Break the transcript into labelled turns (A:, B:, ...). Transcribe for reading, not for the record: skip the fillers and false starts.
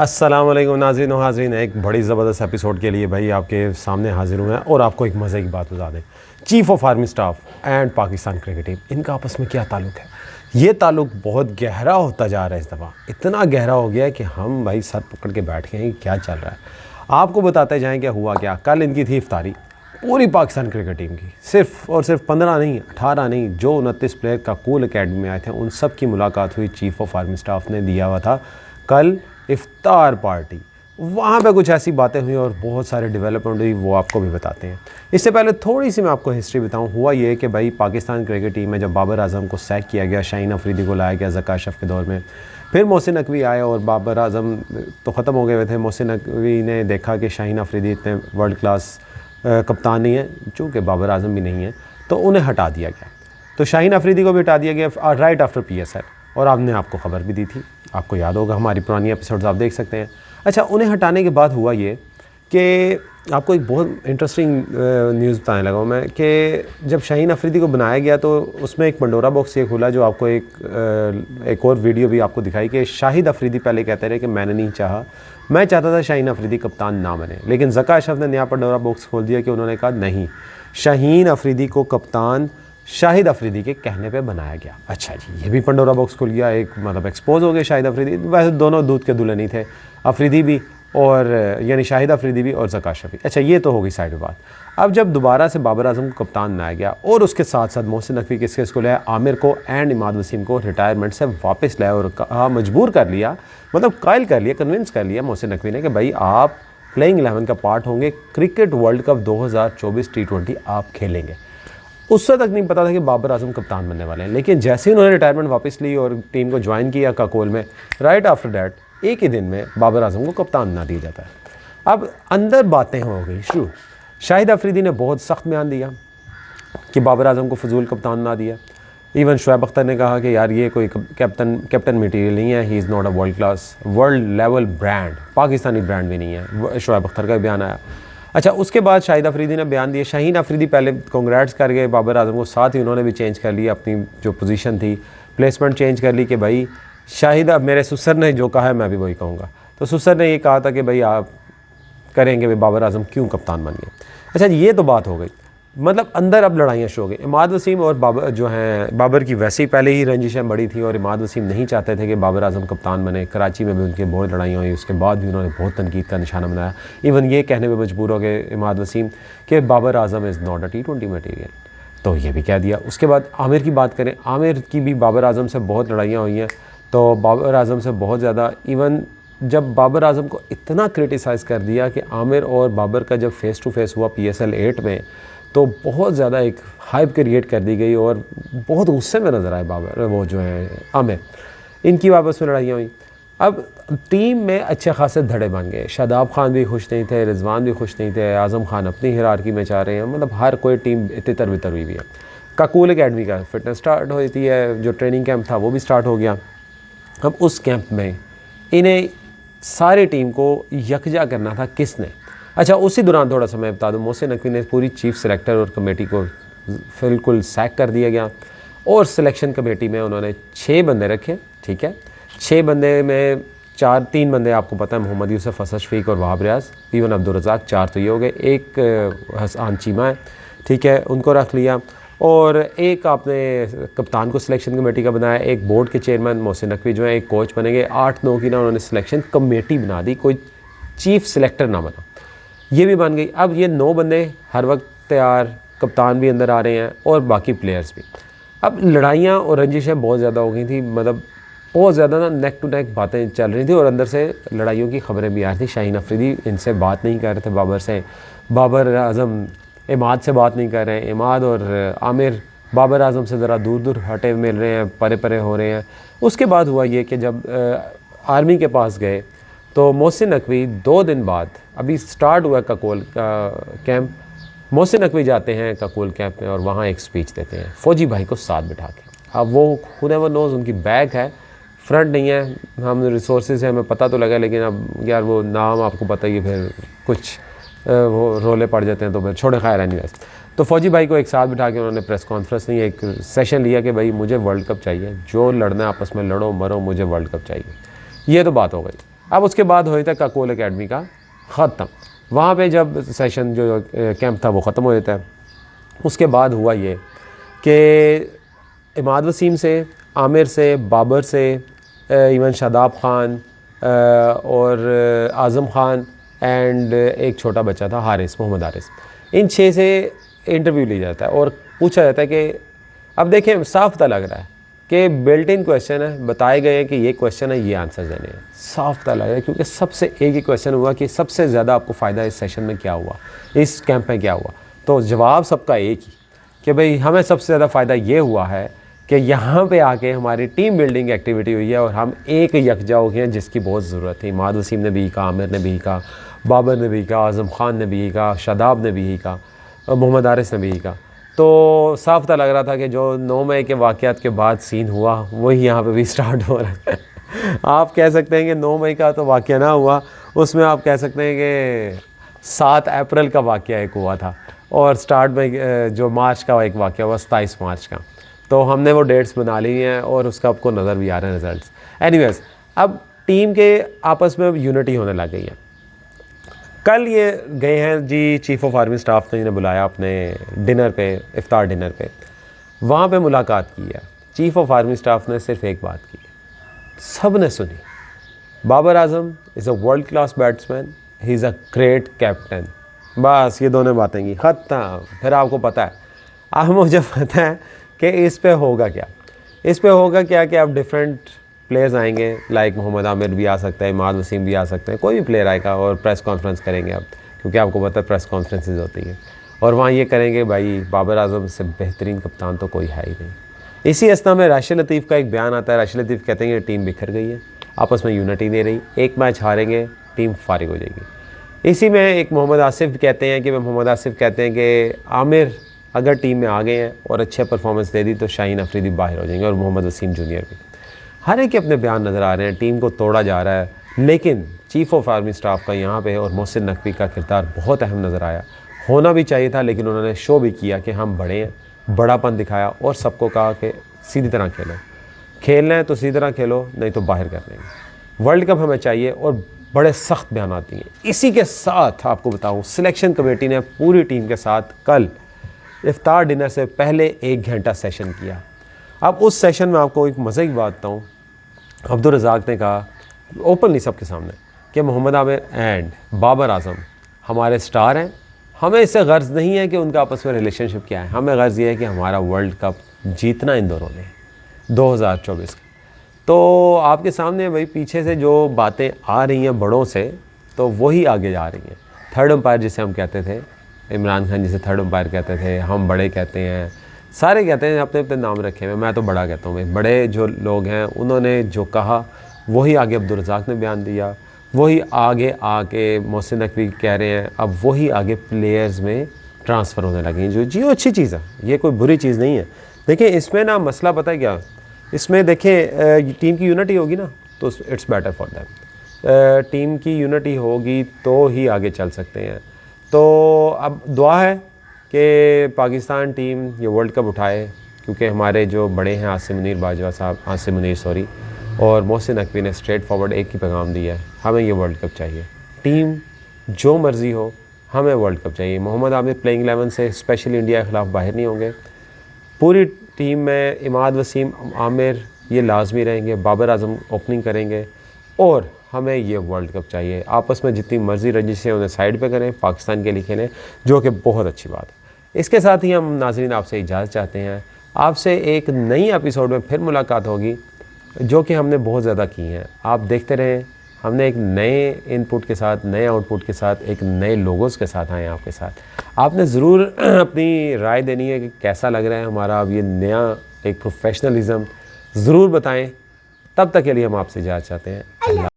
A: अस्सलाम वालेकुम नाज़रीन और हाज़रीन, एक बड़ी ज़बरदस्त एपिसोड के लिए भाई आपके सामने हाजिर हुए हैं और आपको एक मज़े की बात बता दें। Chief of army staff and Pakistan cricket team, इनका आपस में क्या ताल्लुक़ है? ये ताल्लुक़ बहुत गहरा होता जा रहा है इस दफ़ा, इतना गहरा हो गया है कि हम भाई सर पकड़ के बैठ गए हैं कि क्या चल रहा है। आपको बताते जाएँ क्या हुआ क्या। कल इनकी थी इफ्तारी पूरी पाकिस्तान क्रिकेट टीम की, सिर्फ और सिर्फ 15 नहीं 18 नहीं, जो 29 प्लेयर काकूल अकेडमी में आए थे उन सब की मुलाकात हुई। चीफ़ ऑफ आर्मी स्टाफ ने दिया हुआ था कल इफ्तार पार्टी, वहाँ पे कुछ ऐसी बातें हुई और बहुत सारे डेवलपमेंट हुई, वो आपको भी बताते हैं। इससे पहले थोड़ी सी मैं आपको हिस्ट्री बताऊँ। हुआ ये कि भाई पाकिस्तान क्रिकेट टीम में जब बाबर आजम को सैक किया गया, शाहीन अफरीदी को लाया गया ज़का अशरफ के दौर में, फिर मोहसिन नकवी आए और बाबर आजम तो ख़त्म हो गए हुए थे। मोहसिन नकवी ने देखा कि शाहीन अफरीदी इतने वर्ल्ड क्लास कप्तान नहीं है, चूँकि बाबर आजम भी नहीं है, तो उन्हें हटा दिया गया। तो शाहीन अफरीदी को भी हटा दिया गया राइट आफ्टर PSL, और आपने आपको ख़बर भी दी थी, आपको याद होगा, हमारी पुरानी एपिसोड्स आप देख सकते हैं। अच्छा, उन्हें हटाने के बाद हुआ ये कि आपको एक बहुत इंटरेस्टिंग न्यूज़ बताने लगा हूँ मैं कि जब शाहीन अफरीदी को बनाया गया तो उसमें एक पंडोरा बॉक्स ये खुला, जो आपको एक और वीडियो भी आपको दिखाई कि शाहिद अफरीदी पहले कहते रहे कि मैंने नहीं चाहा, मैं चाहता था शाहीन अफरीदी कप्तान ना बने, लेकिन ज़का अशरफ ने नया पंडोरा बॉक्स खोल दिया कि उन्होंने कहा नहीं, शाहीन अफरीदी को कप्तान शाहिद अफरीदी के कहने पे बनाया गया। अच्छा जी, ये भी पंडोरा बॉक्स खुल गया, एक मतलब एक्सपोज हो गए शाहिद अफरीदी। वैसे दोनों दूध के दूल्हे नहीं थे, अफरीदी भी और यानी शाहिद अफरीदी भी और ज़का अशरफ भी। अच्छा, ये तो हो गई साइड में बात। अब जब दोबारा से बाबर आजम को कप्तान बनाया गया और उसके साथ साथ मोहसिन नकवी किसको लाया, आमिर को एंड इमाद वसीम को रिटायरमेंट से वापस लाया और कहा, मजबूर कर लिया, मतलब कायल कर लिया, कन्विंस कर लिया मोहसिन नकवी ने कि भाई आप प्लेइंग 11 का पार्ट होंगे, क्रिकेट वर्ल्ड कप 2024 T20 आप खेलेंगे। उससे तक नहीं पता था कि बाबर आजम कप्तान बनने वाले हैं, लेकिन जैसे ही उन्होंने रिटायरमेंट वापस ली और टीम को ज्वाइन किया काकोल में, राइट आफ्टर डैट एक ही दिन में बाबर आजम को कप्तान बना दिया जाता है। अब अंदर बातें हो गई शुरू। शाहिद अफरीदी ने बहुत सख्त बयान दिया कि बाबर आजम को फजूल कप्तान बना दिया। इवन शुएब अख्तर ने कहा कि यार ये कोई कैप्टन मटीरियल नहीं है, he is not a world level brand, Pakistani brand भी नहीं है। शुएब अख्तर का बयान आया। अच्छा, उसके बाद शाहिद अफरीदी ने बयान दिया। शाहीन अफरीदी पहले कांग्रेट्स कर गए बाबर आजम को, साथ ही उन्होंने भी चेंज कर लिया अपनी जो पोजीशन थी, प्लेसमेंट चेंज कर ली कि भाई शाहिद, अब मेरे सुसर ने जो कहा है मैं भी वही कहूँगा। तो सुसर ने ये कहा था कि भाई आप करेंगे, भाई बाबर आजम क्यों कप्तान बन गए। अच्छा, ये तो बात हो गई, मतलब अंदर अब लड़ाइयाँ शुरू हो गई। इमाद वसीम और बाबर जो हैं, बाबर की वैसे ही पहले ही रंजिशें बड़ी थी और इमाद वसीम नहीं चाहते थे कि बाबर आजम कप्तान बने। कराची में भी उनकी बहुत लड़ाइयाँ हुई, उसके बाद भी उन्होंने बहुत तनकीद का निशाना बनाया। इवन ये कहने पर मजबूर हो गए इमाद वसीम कि Babar Azam is not a T20 material, तो ये भी कह दिया। उसके बाद आमिर की बात करें, आमिर की भी बाबर आजम से बहुत लड़ाइयाँ हुई हैं, तो बाबर आजम से बहुत ज़्यादा। इवन जब बाबर आजम को इतना क्रिटिसाइज़ कर दिया कि आमिर और बाबर का जब फेस टू फेस हुआ PSL 8 में, तो बहुत ज़्यादा एक हाइप क्रिएट कर दी गई और बहुत गुस्से में नज़र आए बाबर, वो जो है आमिर। इनकी आपस में लड़ाइयाँ हुई। अब टीम में अच्छे खासे धड़े बन गए। शादाब खान भी खुश नहीं थे, रिजवान भी खुश नहीं थे, आज़म खान अपनी हिरारकी में चाह रहे हैं, मतलब हर कोई टीम तितर बितर हुई भी है। काकूल अकेडमी का फिटनेस स्टार्ट होती है, जो ट्रेनिंग कैंप था वो भी स्टार्ट हो गया। अब उस कैंप में इन्हें सारी टीम को यकजा करना था किसने। अच्छा, उसी दौरान थोड़ा सा मैं बता दूँ, मोहसिन नकवी ने पूरी चीफ सेलेक्टर और कमेटी को बिल्कुल सैक कर दिया गया और सिलेक्शन कमेटी में उन्होंने 6 बंदे रखे। ठीक है, 6 बंदे में 3 बंदे आपको पता है, मोहम्मद यूसुफ, असद शफीक और वहाब रियाज, इवन अब्दुल रज़ाक, 4 तो ये हो गए। एक हसन चीमा है, ठीक है, उनको रख लिया। और एक आपने कप्तान को सिलेक्शन कमेटी का बनाया, एक बोर्ड के चेयरमैन मोहसिन नकवी जो है एक कोच बनेंगे। 8-9 की ना उन्होंने सिलेक्शन कमेटी बना दी, कोई चीफ सिलेक्टर ना बना, ये भी बन गई। अब ये 9 बंदे हर वक्त तैयार, कप्तान भी अंदर आ रहे हैं और बाकी प्लेयर्स भी। अब लड़ाइयाँ और रंजिशें बहुत ज़्यादा हो गई थी, मतलब बहुत ज़्यादा ना नेक टू नेक बातें चल रही थी और अंदर से लड़ाइयों की खबरें भी आ रही थी। शाहीन अफरीदी इनसे बात नहीं कर रहे थे बाबर से, बाबर आजम इमाद से बात नहीं कर रहे हैं, इमाद और आमिर बाबर आजम से ज़रा दूर दूर हटे मिल रहे हैं, परे परे हो रहे हैं। उसके बाद हुआ ये कि जब आर्मी के पास गए तो मोहसिन नकवी 2 दिन बाद, अभी स्टार्ट हुआ काकोल का कैंप, मोहसिन नकवी जाते हैं काकोल कैंप में और वहाँ एक स्पीच देते हैं फ़ौजी भाई को साथ बिठा के। अब वो खुद एवर नोज़, उनकी बैग है, फ्रंट नहीं है, हम रिसोर्सेज हैं, हमें पता तो लगा, लेकिन अब यार वो नाम आपको पता ही है, फिर कुछ वो रोले पड़ जाते हैं, तो फिर छोड़े खैर एनीवेज। तो फ़ौजी भाई को एक साथ बिठा के उन्होंने प्रेस कॉन्फ्रेंस नहीं, एक सेशन लिया कि भाई मुझे वर्ल्ड कप चाहिए, जो लड़ना है आपस में लड़ो मरो, मुझे वर्ल्ड कप चाहिए। ये तो बात हो गई। अब उसके बाद हो जाता है काकोल एकेडमी का ख़त्म। वहाँ पे जब सेशन जो कैंप था वो ख़त्म हो जाता है। उसके बाद हुआ ये कि इमाद वसीम से, आमिर से, बाबर से, इवन शादाब ख़ान और आज़म ख़ान एंड एक छोटा बच्चा था हारिस, मोहम्मद हारिस, इन 6 से इंटरव्यू लिया जाता है और पूछा जाता है कि अब देखें साफ पता लग रहा है कि बिल्ट इन क्वेश्चन है, बताए गए हैं कि ये क्वेश्चन है, ये आंसर देने हैं, साफ पता लग रहा है क्योंकि सबसे एक ही क्वेश्चन हुआ कि सबसे ज़्यादा आपको फ़ायदा इस सेशन में क्या हुआ, इस कैंप में क्या हुआ। तो जवाब सबका एक ही कि भाई हमें सबसे ज़्यादा फ़ायदा ये हुआ है कि यहाँ पे आके हमारी टीम बिल्डिंग एक्टिविटी हुई है और हम एक यकजा हो गए हैं जिसकी बहुत ज़रूरत थी। इमाद वसीम ने भी कहा, आमिर ने भी कहा, बाबर ने भी कहा, आज़म ख़ान ने भी कहा, शादाब ने भी कहा, मोहम्मद हारिस ने भी कहा। तो साफ पता लग रहा था कि जो 9 मई के वाक़यात के बाद सीन हुआ वही यहाँ पे भी स्टार्ट हो रहा है। आप कह सकते हैं कि 9 मई का तो वाक़या ना हुआ, उसमें आप कह सकते हैं कि 7 अप्रैल का वाक़या एक हुआ था और स्टार्ट में जो मार्च का एक वाक़या हुआ 27 मार्च का। तो हमने वो डेट्स बना ली हैं और उसका आपको नज़र भी आ रहे हैं रिज़ल्ट्स। एनीवेज़, अब टीम के आपस में यूनिटी होने लग गई है। कल ये गए हैं जी, चीफ़ ऑफ आर्मी स्टाफ ने इन्हें बुलाया अपने डिनर पे, इफ्तार डिनर पे, वहाँ पे मुलाकात की है। चीफ़ ऑफ आर्मी स्टाफ ने सिर्फ एक बात की, सब ने सुनी, Babar Azam is a world class batsman, ही इज़ अ ग्रेट कैप्टन। बस ये दोनों बातें की, ख़त्म। फिर आपको पता है, अब मुझे पता है कि इस पे होगा क्या, इस पे होगा क्या कि अब डिफरेंट प्लेयर्स आएंगे, लाइक मोहम्मद आमिर भी आ सकता है, इमाद वसीम भी आ सकते हैं, कोई भी प्लेयर आएगा और प्रेस कॉन्फ्रेंस करेंगे अब, क्योंकि आपको पता है प्रेस कॉन्फ्रेंसेस होती हैं और वहाँ ये करेंगे भाई बाबर आजम से बेहतरीन कप्तान तो कोई है ही नहीं। इसी अवस्था में राशिद लतीफ़ का एक बयान आता है। राशिद लतीफ़ कहते हैं कि टीम बिखर गई है, आपस में यूनिटी नहीं रही, एक मैच हारेंगे टीम फारिग हो जाएगी। इसी में एक मोहम्मद आसिफ कहते हैं कि आमिर अगर टीम में आ गए हैं और अच्छे परफॉर्मेंस दे दी तो शाहीन अफरीदी बाहर हो जाएंगे और मोहम्मद वसीम जूनियर भी। हर एक के अपने बयान नज़र आ रहे हैं, टीम को तोड़ा जा रहा है, लेकिन चीफ़ ऑफ आर्मी स्टाफ का यहाँ पे और मोहसिन नकवी का किरदार बहुत अहम नज़र आया। होना भी चाहिए था, लेकिन उन्होंने शो भी किया कि हम बड़े हैं, बड़ापन दिखाया और सबको कहा कि सीधी तरह खेलो, खेलना है तो सीधी तरह खेलो, नहीं तो बाहर कर देंगे, वर्ल्ड कप हमें चाहिए, और बड़े सख्त बयान आती हैं। इसी के साथ आपको बताऊँ, सिलेक्शन कमेटी ने पूरी टीम के साथ कल इफ्तार डिनर से पहले 1 घंटा सेशन किया। अब उस सेशन में आपको एक मज़े की बात बताऊँ, अब्दुल रज़ाक ने कहा ओपनली सबके सामने कि मोहम्मद आमिर एंड बाबर आजम हमारे स्टार हैं, हमें इससे गर्ज़ नहीं है कि उनका आपस में रिलेशनशिप क्या है, हमें गर्ज़ ये है कि हमारा वर्ल्ड कप जीतना इन दोनों ने 2024 का। तो आपके सामने भाई पीछे से जो बातें आ रही हैं बड़ों से, तो वही आगे जा रही हैं। थर्ड अंपायर जिसे हम कहते थे, इमरान खान जिसे थर्ड अंपायर कहते थे, हम बड़े कहते हैं, सारे कहते हैं, अपने अपने नाम रखे हुए, मैं तो बड़ा कहता हूँ भाई। बड़े जो लोग हैं उन्होंने जो कहा वही आगे अब्दुल रज़ाक ने बयान दिया, वही आगे आके मोहसिन नकवी कह रहे हैं, अब वही आगे प्लेयर्स में ट्रांसफ़र होने लगे हैं, जो अच्छी चीज़ है, ये कोई बुरी चीज़ नहीं है। देखिए इसमें ना मसला पता है क्या, इसमें देखें टीम की यूनिटी होगी ना तो it's better for them. Team की यूनिटी होगी तो ही आगे चल सकते हैं। तो अब दुआ है कि पाकिस्तान टीम ये वर्ल्ड कप उठाए, क्योंकि हमारे जो बड़े हैं आसिम मुनीर और मोहसिन नकवी ने स्ट्रेट फॉरवर्ड एक ही पैगाम दिया है, हमें ये वर्ल्ड कप चाहिए। टीम जो मर्ज़ी हो, हमें वर्ल्ड कप चाहिए। मोहम्मद आमिर प्लेइंग 11 से स्पेशली इंडिया के ख़िलाफ़ बाहर नहीं होंगे। पूरी टीम में इमाद वसीम, आमिर ये लाजमी रहेंगे, बाबर आजम ओपनिंग करेंगे और हमें ये वर्ल्ड कप चाहिए। आपस में जितनी मर्ज़ी रंजिश है उन्हें साइड पे करें, पाकिस्तान के लिए खेलें, जो कि बहुत अच्छी बात है। इसके साथ ही हम नाज़रीन आपसे इजाज़त चाहते हैं। आपसे एक नई एपिसोड में फिर मुलाकात होगी, जो कि हमने बहुत ज़्यादा की हैं। आप देखते रहें, हमने एक नए इनपुट के साथ, नए आउटपुट के साथ, एक नए लोगोस के साथ आए हैं आपके साथ। आपने ज़रूर अपनी राय देनी है कि कैसा लग रहा है हमारा अब ये नया एक प्रोफेशनलिज़म, ज़रूर बताएं। तब तक के लिए हम आपसे इजाज़त चाहते हैं।